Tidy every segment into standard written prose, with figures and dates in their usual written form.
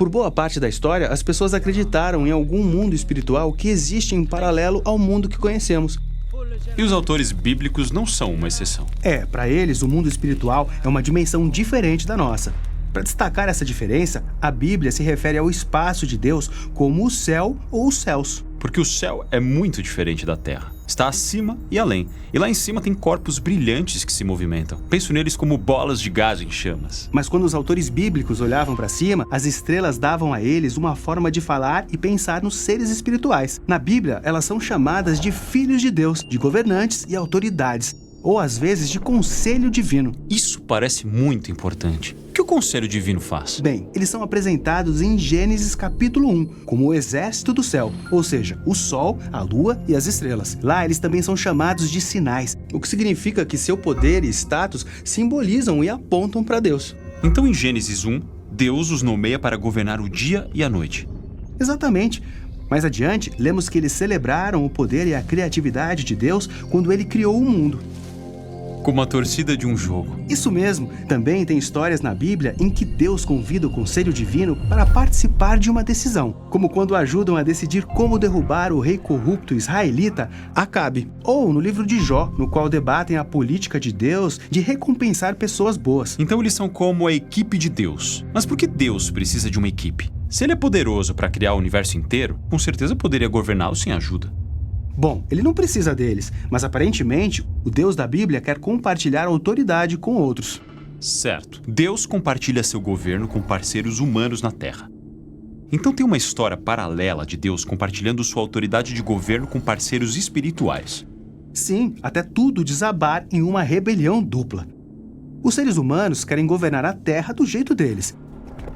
Por boa parte da história, as pessoas acreditaram em algum mundo espiritual que existe em paralelo ao mundo que conhecemos. E os autores bíblicos não são uma exceção. Para eles, o mundo espiritual é uma dimensão diferente da nossa. Para destacar essa diferença, a Bíblia se refere ao espaço de Deus como o céu ou os céus. Porque o céu é muito diferente da terra. Está acima e além. E lá em cima tem corpos brilhantes que se movimentam. Penso neles como bolas de gás em chamas. Mas quando os autores bíblicos olhavam para cima, as estrelas davam a eles uma forma de falar e pensar nos seres espirituais. Na Bíblia, elas são chamadas de filhos de Deus, de governantes e autoridades, ou às vezes de conselho divino. Isso parece muito importante. O que o conselho divino faz? Bem, eles são apresentados em Gênesis capítulo 1, como o exército do céu, ou seja, o sol, a lua e as estrelas. Lá eles também são chamados de sinais, o que significa que seu poder e status simbolizam e apontam para Deus. Então em Gênesis 1, Deus os nomeia para governar o dia e a noite. Exatamente. Mais adiante, lemos que eles celebraram o poder e a criatividade de Deus quando ele criou o mundo. Como a torcida de um jogo. Isso mesmo. Também tem histórias na Bíblia em que Deus convida o conselho divino para participar de uma decisão, como quando ajudam a decidir como derrubar o rei corrupto israelita Acabe, ou no livro de Jó, no qual debatem a política de Deus de recompensar pessoas boas. Então eles são como a equipe de Deus. Mas por que Deus precisa de uma equipe? Se ele é poderoso para criar o universo inteiro, com certeza poderia governá-lo sem ajuda. Bom, ele não precisa deles, mas aparentemente o Deus da Bíblia quer compartilhar autoridade com outros. Certo. Deus compartilha seu governo com parceiros humanos na Terra. Então tem uma história paralela de Deus compartilhando sua autoridade de governo com parceiros espirituais. Sim, até tudo desabar em uma rebelião dupla. Os seres humanos querem governar a Terra do jeito deles.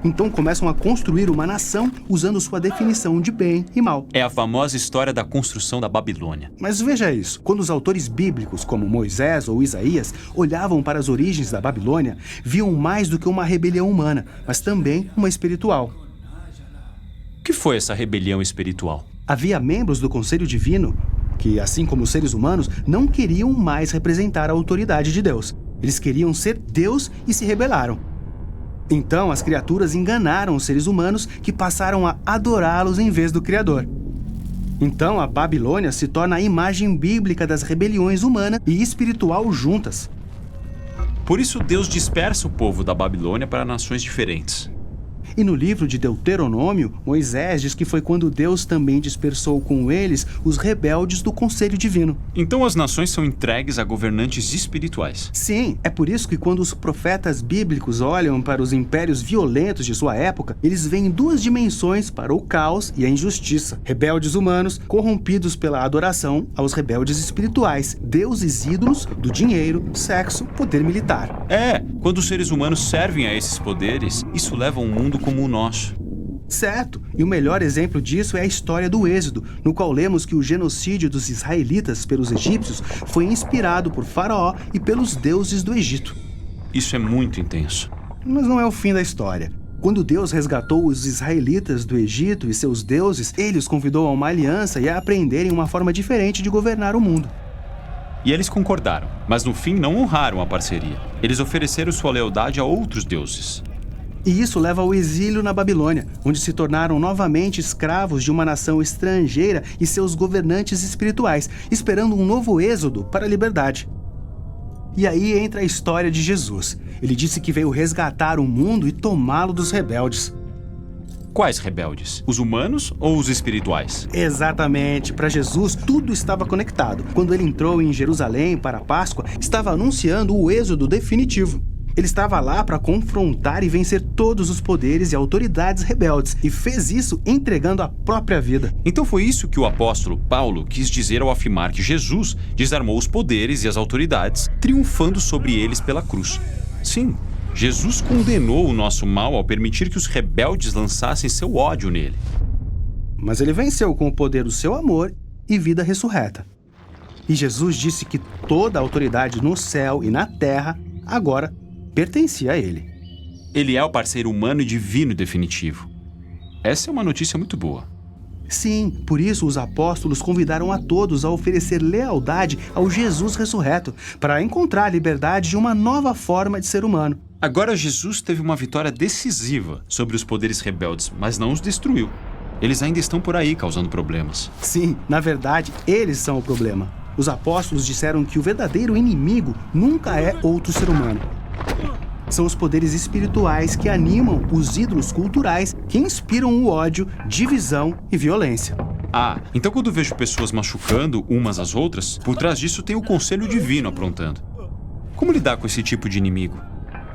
Então começam a construir uma nação usando sua definição de bem e mal. É a famosa história da construção da Babilônia. Mas veja isso, quando os autores bíblicos, como Moisés ou Isaías, olhavam para as origens da Babilônia, viam mais do que uma rebelião humana, mas também uma espiritual. O que foi essa rebelião espiritual? Havia membros do Conselho Divino que, assim como os seres humanos, não queriam mais representar a autoridade de Deus. Eles queriam ser Deus e se rebelaram. Então, as criaturas enganaram os seres humanos que passaram a adorá-los em vez do Criador. Então, a Babilônia se torna a imagem bíblica das rebeliões humana e espiritual juntas. Por isso, Deus dispersa o povo da Babilônia para nações diferentes. E no livro de Deuteronômio, Moisés diz que foi quando Deus também dispersou com eles os rebeldes do Conselho Divino. Então as nações são entregues a governantes espirituais. Sim, é por isso que quando os profetas bíblicos olham para os impérios violentos de sua época, eles veem duas dimensões para o caos e a injustiça. Rebeldes humanos corrompidos pela adoração aos rebeldes espirituais, deuses ídolos do dinheiro, sexo, poder militar. Quando os seres humanos servem a esses poderes, isso leva a um mundo como o nosso. Certo, e o melhor exemplo disso é a história do Êxodo, no qual lemos que o genocídio dos israelitas pelos egípcios foi inspirado por Faraó e pelos deuses do Egito. Isso é muito intenso. Mas não é o fim da história. Quando Deus resgatou os israelitas do Egito e seus deuses, ele os convidou a uma aliança e a aprenderem uma forma diferente de governar o mundo. E eles concordaram, mas no fim não honraram a parceria. Eles ofereceram sua lealdade a outros deuses. E isso leva ao exílio na Babilônia, onde se tornaram novamente escravos de uma nação estrangeira e seus governantes espirituais, esperando um novo êxodo para a liberdade. E aí entra a história de Jesus. Ele disse que veio resgatar o mundo e tomá-lo dos rebeldes. Quais rebeldes? Os humanos ou os espirituais? Exatamente. Para Jesus, tudo estava conectado. Quando ele entrou em Jerusalém para a Páscoa, estava anunciando o êxodo definitivo. Ele estava lá para confrontar e vencer todos os poderes e autoridades rebeldes, e fez isso entregando a própria vida. Então foi isso que o apóstolo Paulo quis dizer ao afirmar que Jesus desarmou os poderes e as autoridades, triunfando sobre eles pela cruz. Sim, Jesus condenou o nosso mal ao permitir que os rebeldes lançassem seu ódio nele. Mas ele venceu com o poder do seu amor e vida ressurreta. E Jesus disse que toda a autoridade no céu e na terra agora pertencia a ele. Ele é o parceiro humano e divino definitivo. Essa é uma notícia muito boa. Sim, por isso os apóstolos convidaram a todos a oferecer lealdade ao Jesus ressurreto, para encontrar a liberdade de uma nova forma de ser humano. Agora Jesus teve uma vitória decisiva sobre os poderes rebeldes, mas não os destruiu. Eles ainda estão por aí causando problemas. Sim, na verdade, eles são o problema. Os apóstolos disseram que o verdadeiro inimigo nunca é outro ser humano. São os poderes espirituais que animam os ídolos culturais que inspiram o ódio, divisão e violência. Ah, então quando vejo pessoas machucando umas às outras, por trás disso tem o conselho divino aprontando. Como lidar com esse tipo de inimigo?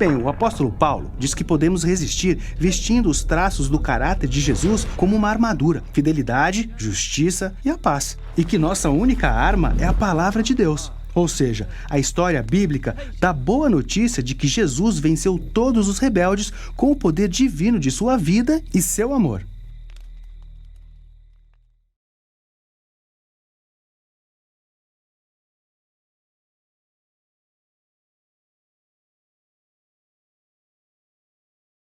Bem, o apóstolo Paulo diz que podemos resistir vestindo os traços do caráter de Jesus como uma armadura, fidelidade, justiça e a paz. E que nossa única arma é a palavra de Deus. Ou seja, a história bíblica dá boa notícia de que Jesus venceu todos os rebeldes com o poder divino de sua vida e seu amor.